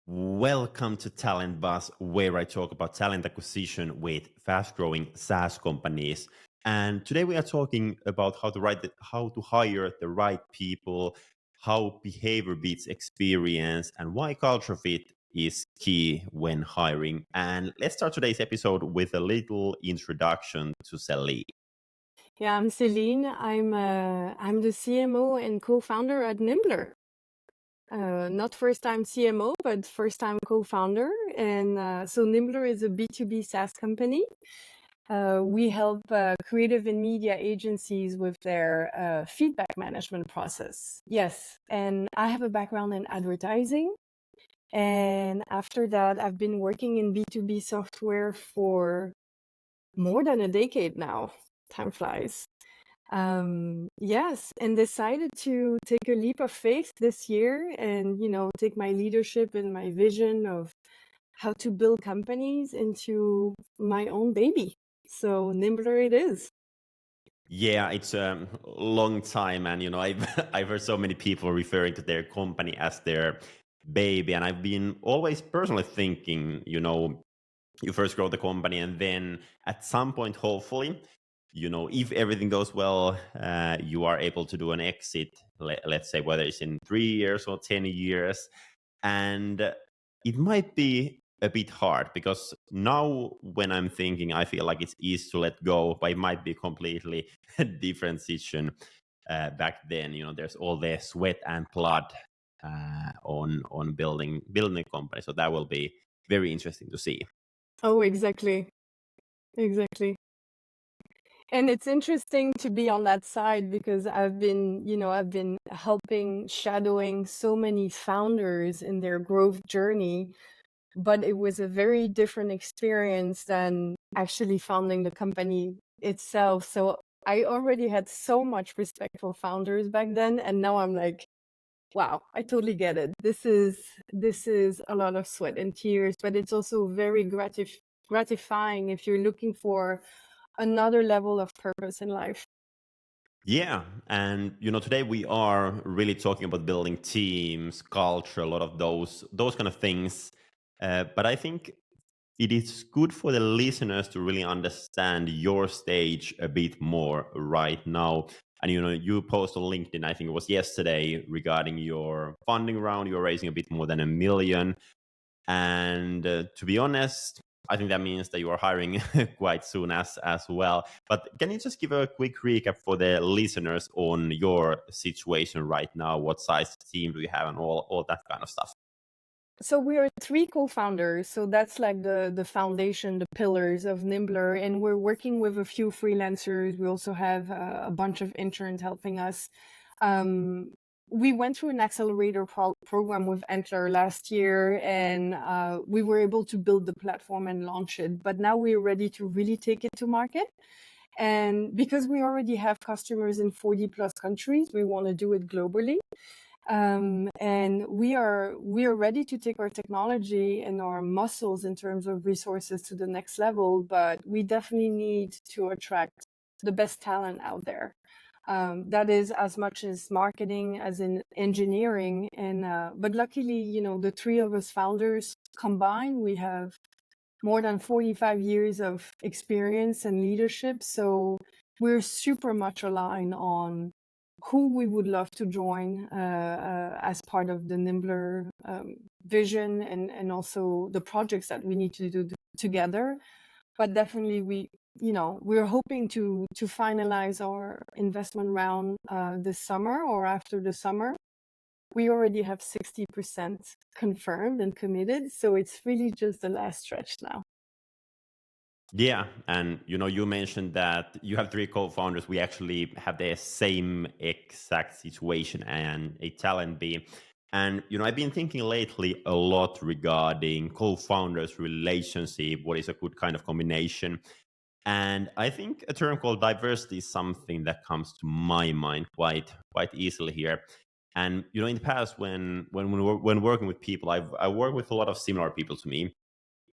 Welcome to Talent Buzz, where I talk about talent acquisition with fast-growing SaaS companies. And today we are talking about how to hire the right people, how behavior beats experience, and why culture fit is key when hiring. And let's start today's episode with a little introduction to Celine. Yeah, I'm Celine. I'm the CMO and co-founder at Niimblr. Not first time CMO, but first time co-founder. And so Niimblr is a B2B SaaS company. We help creative and media agencies with their feedback management process. Yes, and I have a background in advertising. And after that, I've been working in B2B software for more than a decade now. Time flies. Yes, and decided to take a leap of faith this year and, take my leadership and my vision of how to build companies into my own baby. So Nimbler it is. Yeah, it's a long time, and I've I've heard so many people referring to their company as their baby, and I've been always personally thinking, you first grow the company, and then at some point, hopefully, if everything goes well, you are able to do an exit. Let's say whether it's in 3 years or 10 years, and it might be a bit hard because now when I'm thinking, I feel like it's easy to let go, but it might be completely different situation back then. There's all the sweat and blood on building a company, so that will be very interesting to see. Oh, exactly. Exactly. And it's interesting to be on that side because I've been helping shadowing so many founders in their growth journey, but it was a very different experience than actually founding the company itself. So I already had so much respect for founders back then, and now I'm like, wow, I totally get it. This is a lot of sweat and tears, but it's also very gratifying if you're looking for another level of purpose in life. Yeah, and today we are really talking about building teams, culture, a lot of those kind of things. But I think it is good for the listeners to really understand your stage a bit more right now. And you post on LinkedIn, I think it was yesterday, regarding your funding round. You're raising a bit more than 1 million. And to be honest, I think that means that you are hiring quite soon as well. But can you just give a quick recap for the listeners on your situation right now? What size team do you have, and all that kind of stuff? So we are three co-founders. So that's like the foundation, the pillars of Nimbler, and we're working with a few freelancers. We also have a bunch of interns helping us. We went through an accelerator program with Entler last year, and we were able to build the platform and launch it. But now we're ready to really take it to market. And because we already have customers in 40 plus countries, we want to do it globally. And we are ready to take our technology and our muscles in terms of resources to the next level, but we definitely need to attract the best talent out there. That is as much as marketing as in engineering. And but luckily, the three of us founders combined, we have more than 45 years of experience and leadership. So we're super much aligned on who we would love to join as part of the Nimbler vision and also the projects that we need to do together. But definitely we're hoping to finalize our investment round this summer or after the summer. We already have 60% confirmed and committed. So it's really just the last stretch now. Yeah, and you mentioned that you have three co-founders. We actually have the same exact situation and a talent B. And I've been thinking lately a lot regarding co-founders relationship. What is a good kind of combination? And I think a term called diversity is something that comes to my mind quite easily here. And in the past, when working with people, I work with a lot of similar people to me,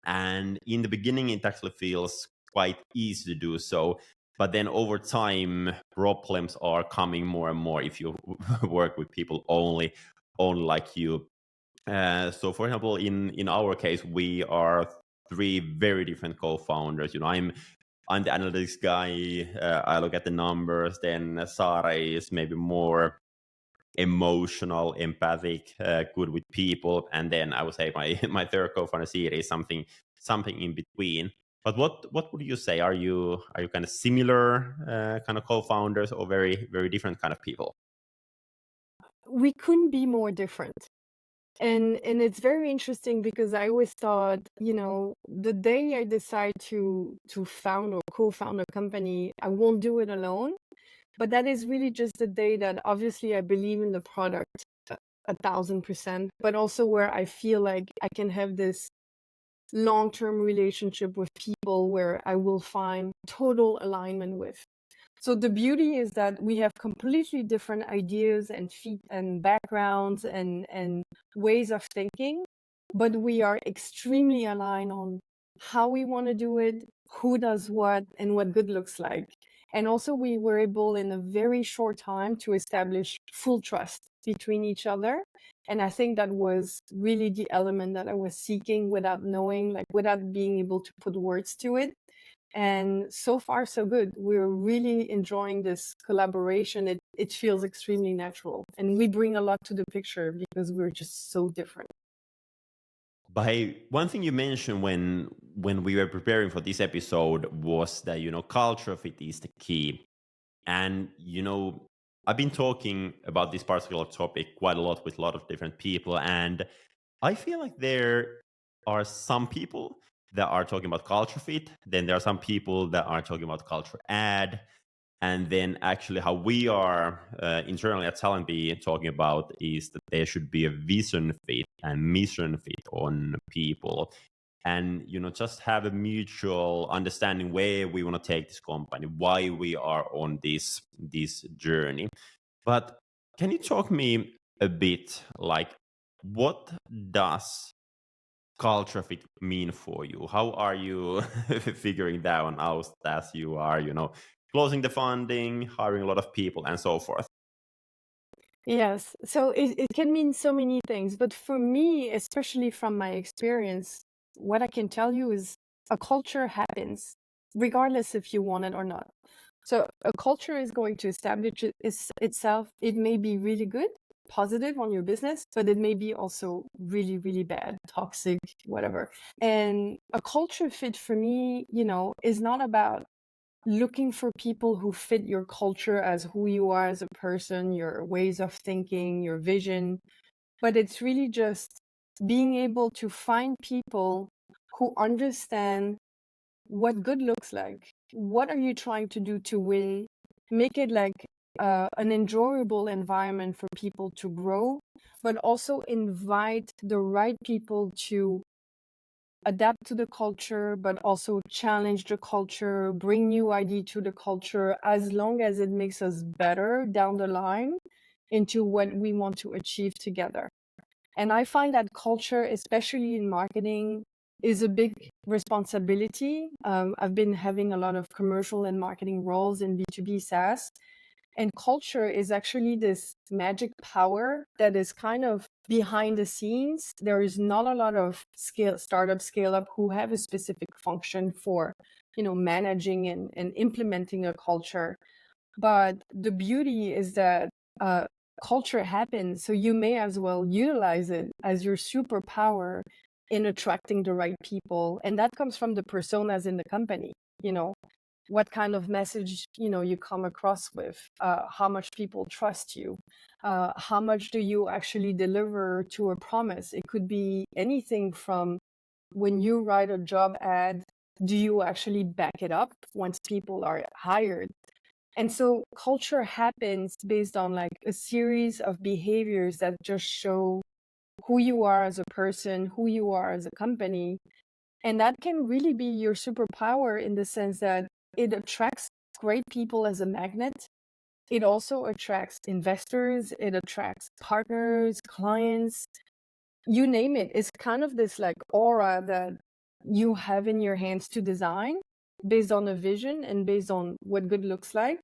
and in the beginning it actually feels quite easy to do so, but then over time problems are coming more and more if you work with people only like you. So, for example, in our case, we are three very different co-founders. I'm the analytics guy. I look at the numbers. Then Sara is maybe more emotional, empathic, good with people, and then I would say my my third co-founder Siri is something in between. But what would you say? Are you kind of similar kind of co-founders, or very different kind of people? We couldn't be more different. And it's very interesting because I always thought, the day I decide to found or co-found a company, I won't do it alone. But that is really just the day that obviously I believe in the product 1,000%, but also where I feel like I can have this long-term relationship with people where I will find total alignment with. So the beauty is that we have completely different ideas and feet and backgrounds and ways of thinking, but we are extremely aligned on how we want to do it, who does what, and what good looks like. And also we were able in a very short time to establish full trust between each other. And I think that was really the element that I was seeking without knowing, like without being able to put words to it. And so far, so good. We're really enjoying this collaboration. It feels extremely natural. And we bring a lot to the picture because we're just so different. By one thing you mentioned when we were preparing for this episode was that culture fit is the key. And I've been talking about this particular topic quite a lot with a lot of different people, and I feel like there are some people that are talking about culture fit, then there are some people that are talking about culture add, and then actually how we are internally at Talent B talking about is that there should be a vision fit and mission fit on people, and just have a mutual understanding where we want to take this company, why we are on this journey. But can you talk me a bit, like, what does culture fit mean for you? How are you figuring that one out as you are closing the funding, hiring a lot of people, and so forth? Yes. So it can mean so many things. But for me, especially from my experience, what I can tell you is a culture happens regardless if you want it or not. So a culture is going to establish itself. It may be really good, positive on your business, but it may be also really, really bad, toxic, whatever. And a culture fit for me, is not about looking for people who fit your culture as who you are as a person, your ways of thinking, your vision, but it's really just being able to find people who understand what good looks like. What are you trying to do to win? Make it like an enjoyable environment for people to grow, but also invite the right people to adapt to the culture, but also challenge the culture, bring new idea to the culture, as long as it makes us better down the line into what we want to achieve together. And I find that culture, especially in marketing, is a big responsibility. I've been having a lot of commercial and marketing roles in B2B SaaS. And culture is actually this magic power that is kind of behind the scenes. There is not a lot of startup, scale up who have a specific function for, managing and implementing a culture. But the beauty is that culture happens, so you may as well utilize it as your superpower in attracting the right people. And that comes from the personas in the company, what kind of message you come across with, how much people trust you, how much do you actually deliver to a promise. It could be anything from when you write a job ad, do you actually back it up once people are hired? And so culture happens based on like a series of behaviors that just show who you are as a person, who you are as a company. And that can really be your superpower in the sense that it attracts great people as a magnet. It also attracts investors, it attracts partners, clients, you name it. It's kind of this like aura that you have in your hands to design based on a vision and based on what good looks like.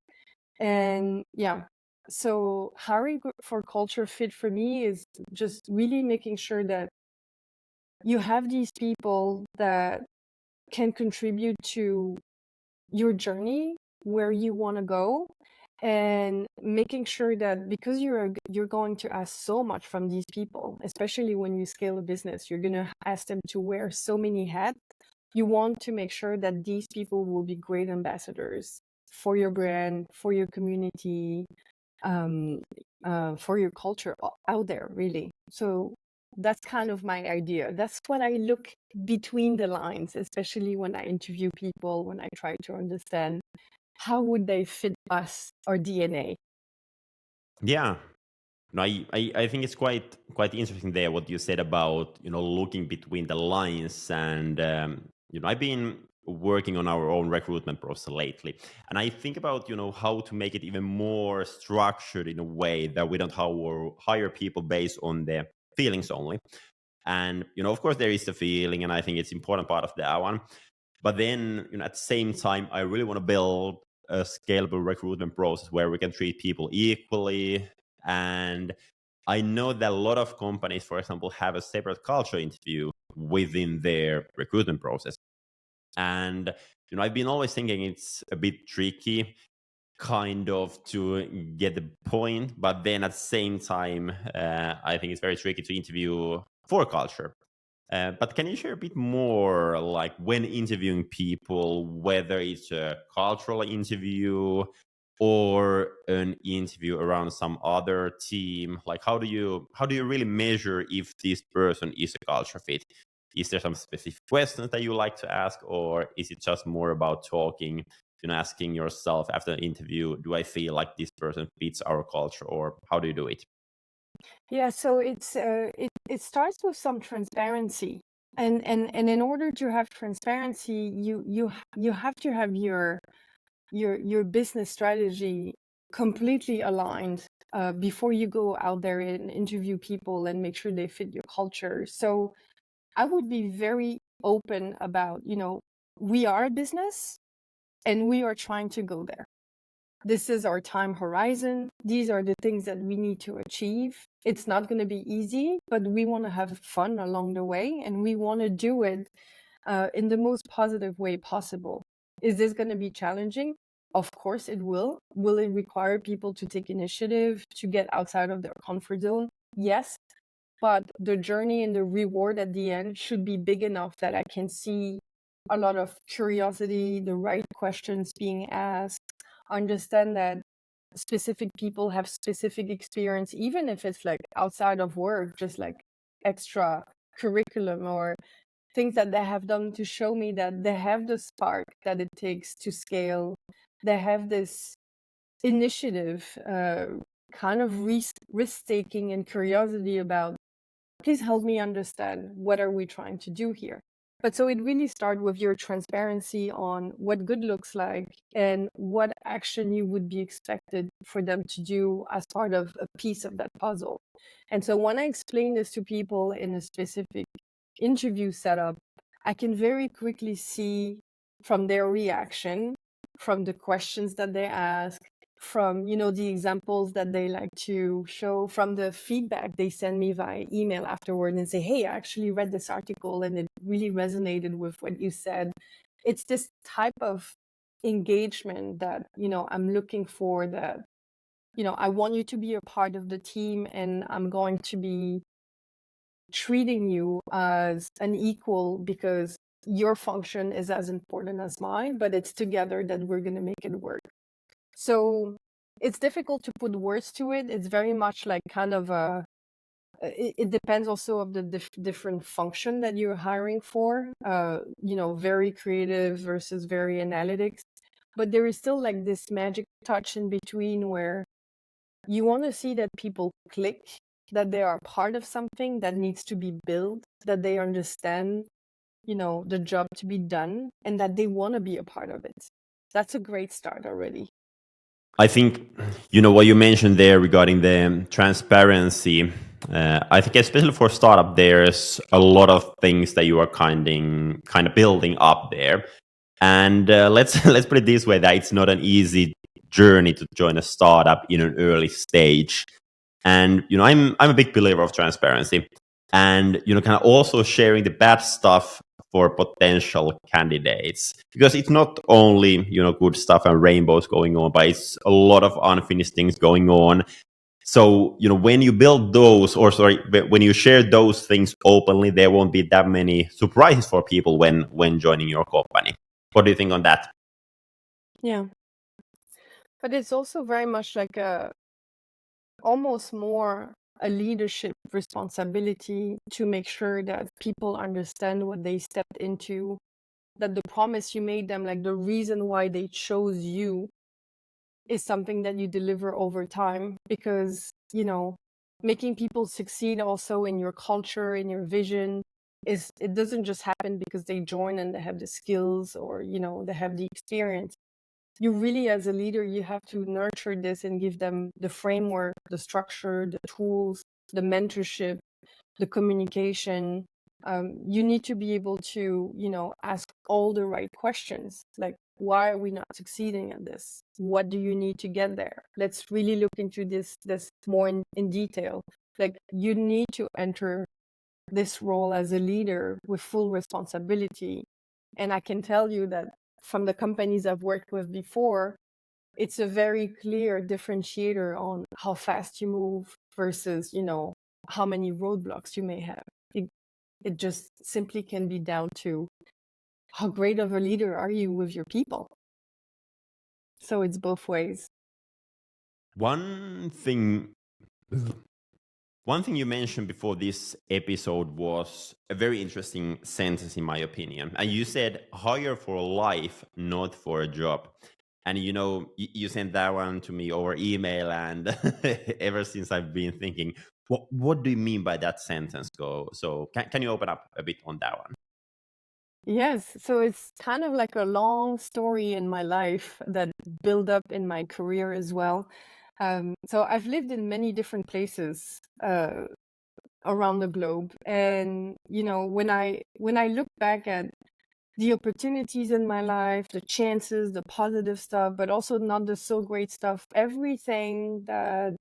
And yeah, So hiring for culture fit for me is just really making sure that you have these people that can contribute to your journey, where you want to go, and making sure that, because you're going to ask so much from these people, especially when you scale a business, you're going to ask them to wear so many hats. You want to make sure that these people will be great ambassadors for your brand, for your community, um, for your culture out there, really. So that's kind of my idea. That's what I look between the lines, especially when I interview people, when I try to understand how would they fit us, our DNA. Yeah. No, I think it's quite interesting there what you said about looking between the lines, and I've been working on our own recruitment process lately, and I think about how to make it even more structured in a way that we don't hire people based on their feelings only. And of course there is the feeling, and I think it's important part of that one. But then at the same time, I really want to build a scalable recruitment process where we can treat people equally. And I know that a lot of companies, for example, have a separate culture interview within their recruitment process. And I've been always thinking it's a bit tricky kind of to get the point, but then at the same time, I think it's very tricky to interview for culture. But can you share a bit more, like when interviewing people, whether it's a cultural interview or an interview around some other team? Like how do you really measure if this person is a culture fit? Is there some specific questions that you like to ask, or is it just more about talking? Asking yourself after an interview, do I feel like this person fits our culture, or how do you do it? Yeah, so it starts with some transparency, and in order to have transparency, you have to have your business strategy completely aligned before you go out there and interview people and make sure they fit your culture. So I would be very open about, we are a business and we are trying to go there. This is our time horizon. These are the things that we need to achieve. It's not going to be easy, but we want to have fun along the way, and we want to do it in the most positive way possible. Is this going to be challenging? Of course it will. Will it require people to take initiative, to get outside of their comfort zone? Yes. But the journey and the reward at the end should be big enough that I can see a lot of curiosity, the right questions being asked, understand that specific people have specific experience, even if it's like outside of work, just like extra curriculum or things that they have done to show me that they have the spark that it takes to scale. They have this initiative, kind of risk taking and curiosity about, please help me understand what are we trying to do here. But so it really starts with your transparency on what good looks like and what action you would be expected for them to do as part of a piece of that puzzle. And so when I explain this to people in a specific interview setup, I can very quickly see from their reaction, from the questions that they ask, from the examples that they like to show, from the feedback they send me via email afterward and say, hey, I actually read this article and it really resonated with what you said. It's this type of engagement that I'm looking for, that I want you to be a part of the team, and I'm going to be treating you as an equal because your function is as important as mine, but it's together that we're going to make it work. So it's difficult to put words to it. It's very much like kind of it depends also of the different function that you're hiring for, very creative versus very analytics. But there is still like this magic touch in between where you want to see that people click, that they are part of something that needs to be built, that they understand, the job to be done, and that they want to be a part of it. That's a great start already. I think what you mentioned there regarding the transparency. I think especially for startup, there's a lot of things that you are kind of building up there, and let's let's put it this way: that it's not an easy journey to join a startup in an early stage. And I'm a big believer of transparency, and kind of also sharing the bad stuff for potential candidates, because it's not only good stuff and rainbows going on, but it's a lot of unfinished things going on. So when you build those, or sorry, when you share those things openly, there won't be that many surprises for people when joining your company. What do you think on that? Yeah. But it's also very much like almost more a leadership responsibility to make sure that people understand what they stepped into, that the promise you made them, like the reason why they chose you, is something that you deliver over time. Because making people succeed also in your culture, in your vision, it doesn't just happen because they join and they have the skills, or they have the experience. You really, as a leader, you have to nurture this and give them the framework, the structure, the tools, the mentorship, the communication. You need to be able to ask all the right questions, like, why are we not succeeding at this? What do you need to get there? Let's really look into this more in detail. Like, you need to enter this role as a leader with full responsibility. And I can tell you that from the companies I've worked with before, it's a very clear differentiator on how fast you move versus how many roadblocks you may have. It just simply can be down to how great of a leader are you with your people. So it's both ways. One thing you mentioned before this episode was a very interesting sentence, in my opinion. And you said, hire for life, not for a job. And you sent that one to me over email, and ever since I've been thinking, what do you mean by that sentence? So can you open up a bit on that one? Yes, so it's kind of like a long story in my life that built up in my career as well. So I've lived in many different places around the globe, and when I look back at the opportunities in my life, the chances, the positive stuff, but also not the so great stuff, everything that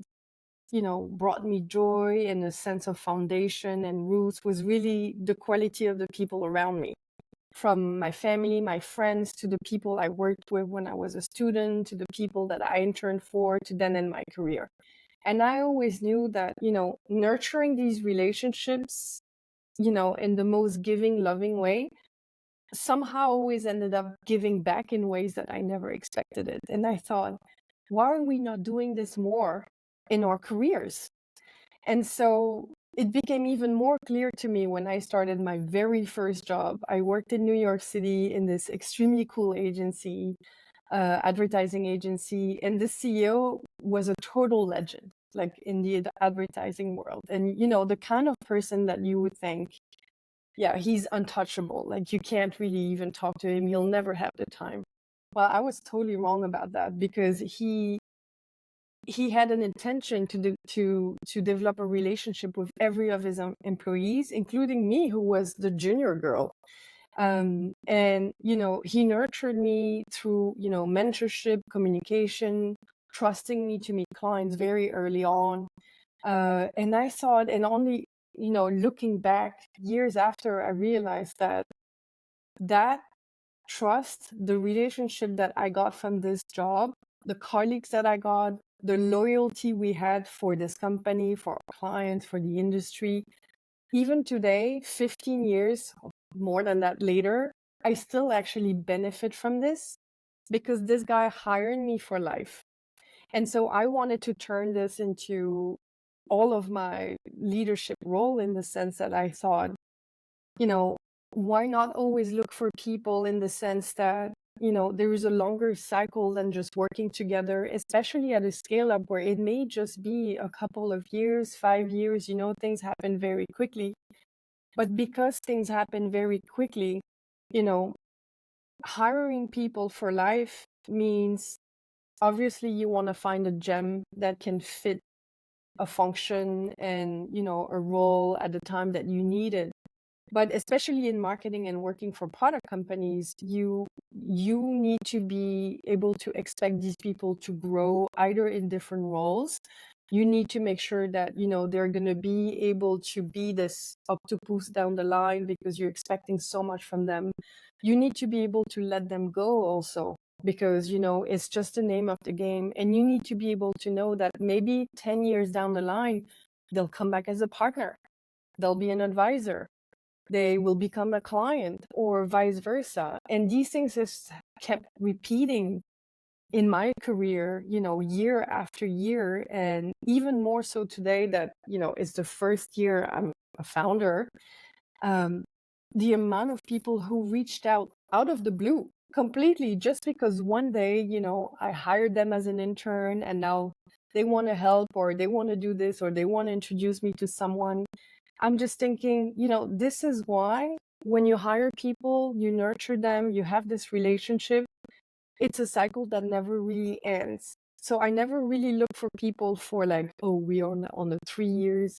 brought me joy and a sense of foundation and roots was really the quality of the people around me. From my family, my friends, to the people I worked with when I was a student, to the people that I interned for, to then in my career. And I always knew that, nurturing these relationships, in the most giving, loving way, somehow always ended up giving back in ways that I never expected it. And I thought, why are we not doing this more in our careers? And so it became even more clear to me when I started my very first job. I worked in New York City in this extremely cool agency, advertising agency, and the CEO was a total legend, like in the advertising world. And the kind of person that you would think, yeah, he's untouchable. Like, you can't really even talk to him. You'll never have the time. Well, I was totally wrong about that, because he had an intention to develop a relationship with every of his employees, including me, who was the junior girl. And he nurtured me through mentorship, communication, trusting me to meet clients very early on. And I thought, and only looking back years after, I realized that trust, the relationship that I got from this job, the colleagues that I got, the loyalty we had for this company, for our clients, for the industry. Even today, 15 years, more than that later, I still actually benefit from this, because this guy hired me for life. And so I wanted to turn this into all of my leadership role, in the sense that I thought, why not always look for people in the sense that, there is a longer cycle than just working together, especially at a scale up where it may just be a couple of years, 5 years, things happen very quickly. But because things happen very quickly, hiring people for life means, obviously, you want to find a gem that can fit a function and, a role at the time that you need it. But especially in marketing and working for product companies, you need to be able to expect these people to grow either in different roles. You need to make sure that, they're going to be able to be this octopus down the line because you're expecting so much from them. You need to be able to let them go also, because, it's just the name of the game. And you need to be able to know that maybe 10 years down the line, they'll come back as a partner. They'll be an advisor. They will become a client, or vice versa. And these things just kept repeating in my career, year after year. And even more so today that, it's the first year I'm a founder. The amount of people who reached out of the blue completely, just because one day, I hired them as an intern and now they want to help, or they want to do this, or they want to introduce me to someone. I'm just thinking, this is why when you hire people, you nurture them, you have this relationship, it's a cycle that never really ends. So I never really look for people for like, oh, we are on a 3 years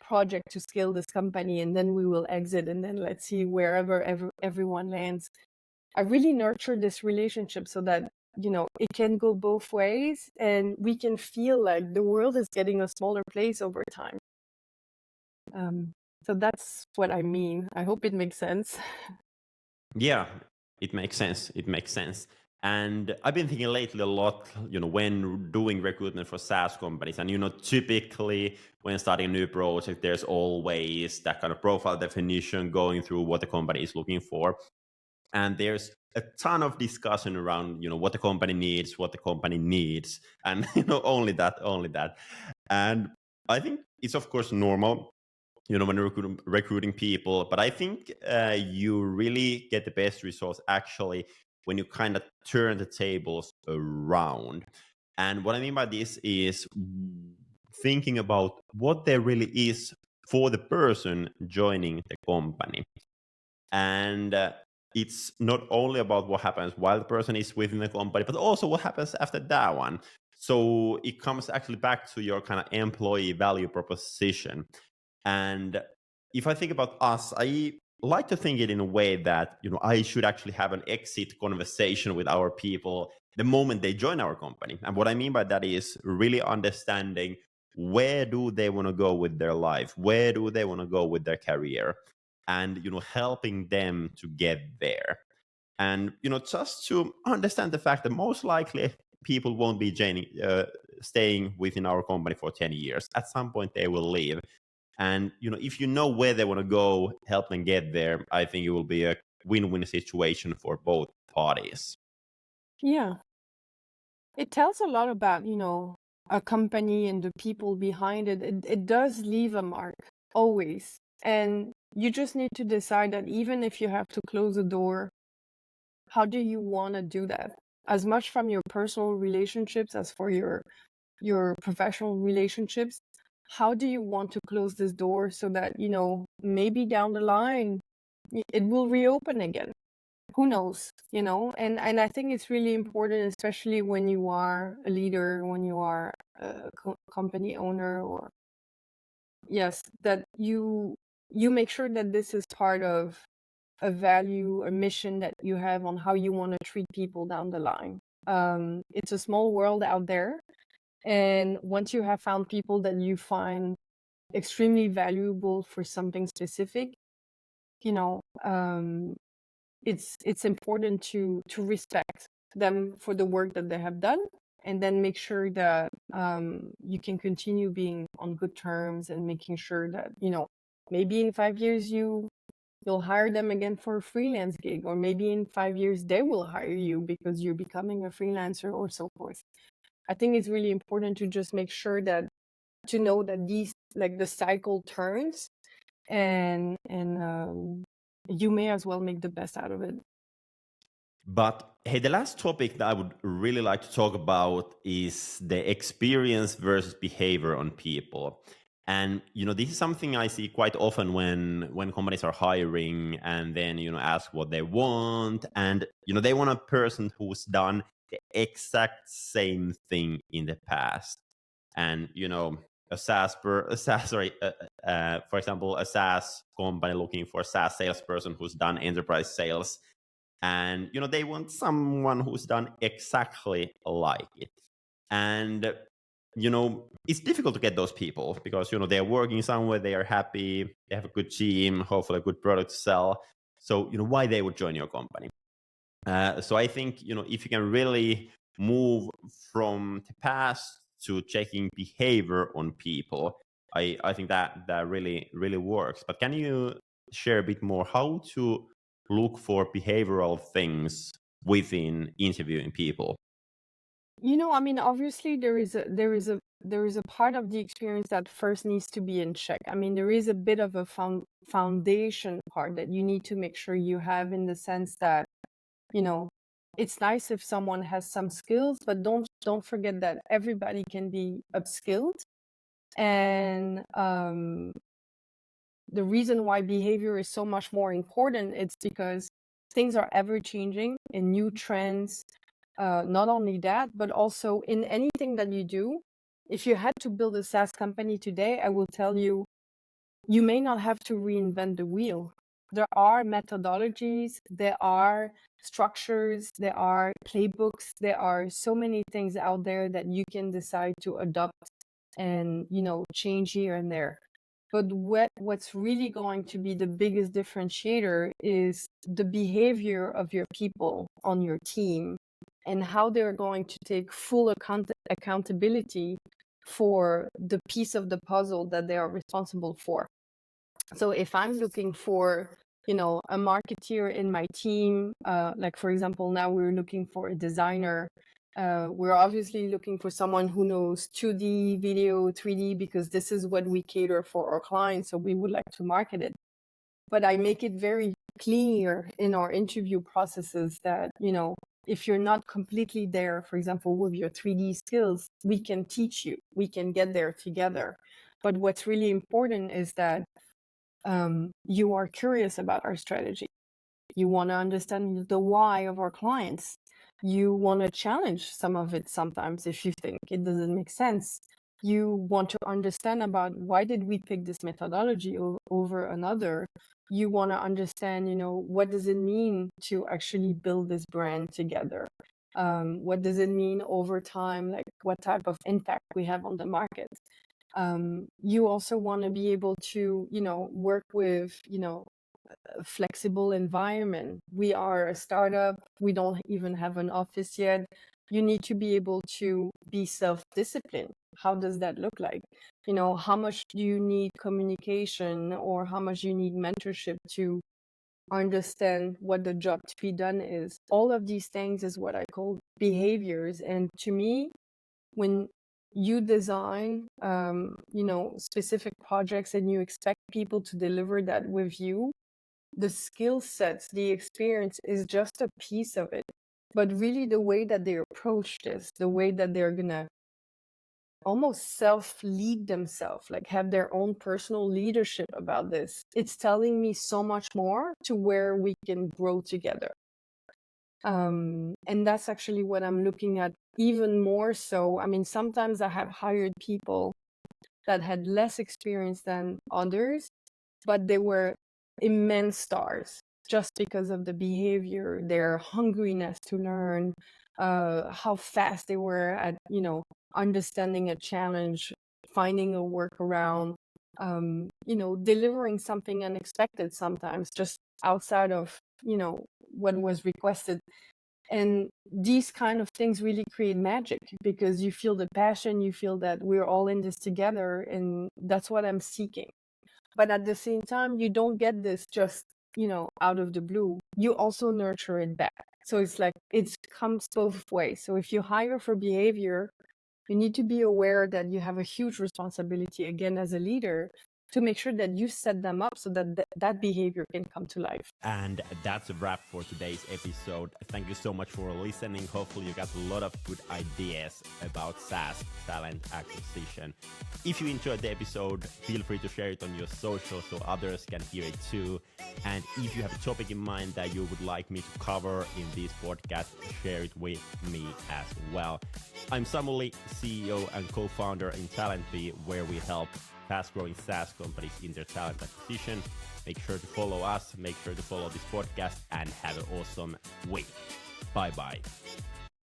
project to scale this company and then we will exit and then let's see wherever everyone lands. I really nurture this relationship so that, it can go both ways and we can feel like the world is getting a smaller place over time. So that's what I mean. I hope it makes sense. Yeah, it makes sense. It makes sense. And I've been thinking lately a lot, when doing recruitment for SaaS companies, and typically when starting a new project, there's always that kind of profile definition going through what the company is looking for. And there's a ton of discussion around, what the company needs, and only that. And I think it's of course normal, when recruiting people. But I think you really get the best results actually when you kind of turn the tables around. And what I mean by this is thinking about what there really is for the person joining the company. And it's not only about what happens while the person is within the company, but also what happens after that one. So it comes actually back to your kind of employee value proposition. And if I think about us, I like to think it in a way that, I should actually have an exit conversation with our people the moment they join our company. And what I mean by that is really understanding, where do they want to go with their life? Where do they want to go with their career? And, helping them to get there. And, just to understand the fact that most likely people won't be staying within our company for 10 years. At some point they will leave. And, if you know where they want to go, help them get there, I think it will be a win-win situation for both parties. Yeah. It tells a lot about, a company and the people behind it. It does leave a mark, always. And you just need to decide that even if you have to close the door, how do you want to do that? As much from your personal relationships as for your professional relationships. How do you want to close this door so that, maybe down the line, it will reopen again? Who knows, and I think it's really important, especially when you are a leader, when you are a company owner, or yes, that you make sure that this is part of a value, a mission that you have on how you want to treat people down the line. It's a small world out there, and once you have found people that you find extremely valuable for something specific, it's important to respect them for the work that they have done, and then make sure that you can continue being on good terms, and making sure that maybe in 5 years you'll hire them again for a freelance gig, or maybe in 5 years they will hire you because you're becoming a freelancer, or so forth. I think it's really important to just make sure that to know that these, like, the cycle turns, and you may as well make the best out of it. But hey, the last topic that I would really like to talk about is the experience versus behavior on people. And this is something I see quite often when companies are hiring, and then ask what they want, and they want a person who's done the exact same thing in the past. And a SaaS per a SaaS sorry for example a SaaS company looking for a SaaS salesperson who's done enterprise sales, and they want someone who's done exactly like it. And it's difficult to get those people because they're working somewhere, they are happy, they have a good team, hopefully a good product to sell. So why they would join your company. So I think if you can really move from the past to checking behavior on people, I think that really works. But can you share a bit more how to look for behavioral things within interviewing people? I mean, obviously there is a part of the experience that first needs to be in check. I mean, there is a bit of a foundation part that you need to make sure you have, in the sense that, you know, it's nice if someone has some skills, but don't forget that everybody can be upskilled. And the reason why behavior is so much more important, it's because things are ever changing and new trends. Not only that, but also in anything that you do. If you had to build a SaaS company today, I will tell you, you may not have to reinvent the wheel. There are methodologies, there are structures, there are playbooks, there are so many things out there that you can decide to adopt and, change here and there. But what's really going to be the biggest differentiator is the behavior of your people on your team, and how they're going to take full accountability for the piece of the puzzle that they are responsible for. So if I'm looking for, a marketeer in my team, like for example, now we're looking for a designer. We're obviously looking for someone who knows 2D, video, 3D, because this is what we cater for our clients. So we would like to market it. But I make it very clear in our interview processes that, if you're not completely there, for example, with your 3D skills, we can teach you, we can get there together. But what's really important is that you are curious about our strategy. You want to understand the why of our clients. You want to challenge some of it sometimes if you think it doesn't make sense. You want to understand about why did we pick this methodology over another. You want to understand, what does it mean to actually build this brand together? What does it mean over time? Like, what type of impact we have on the market? You also want to be able to, work with, a flexible environment. We are a startup. We don't even have an office yet. You need to be able to be self-disciplined. How does that look like? How much do you need communication, or how much you need mentorship to understand what the job to be done is? All of these things is what I call behaviors. And to me, when you design, specific projects and you expect people to deliver that with you, the skill sets, the experience is just a piece of it. But really the way that they approach this, the way that they're gonna almost self-lead themselves, like have their own personal leadership about this, it's telling me so much more to where we can grow together. And that's actually what I'm looking at even more so. I mean, sometimes I have hired people that had less experience than others, but they were immense stars just because of the behavior, their hungriness to learn, how fast they were at, understanding a challenge, finding a workaround, delivering something unexpected sometimes, just outside of, what was requested. And these kind of things really create magic, because you feel the passion, you feel that we're all in this together, and that's what I'm seeking. But at the same time, you don't get this just, out of the blue. You also nurture it back. So it's like, it comes both ways. So if you hire for behavior, you need to be aware that you have a huge responsibility, again, as a leader, to make sure that you set them up so that that behavior can come to life. And that's a wrap for today's episode. Thank you so much for listening. Hopefully you got a lot of good ideas about SaaS talent acquisition. If you enjoyed the episode, feel free to share it on your social so others can hear it too. And if you have a topic in mind that you would like me to cover in this podcast, share it with me as well. I'm Samuli, CEO and co-founder in TalentBee, where we help fast-growing SaaS companies in their talent acquisition. Make sure to follow us, make sure to follow this podcast, and have an awesome week. Bye-bye.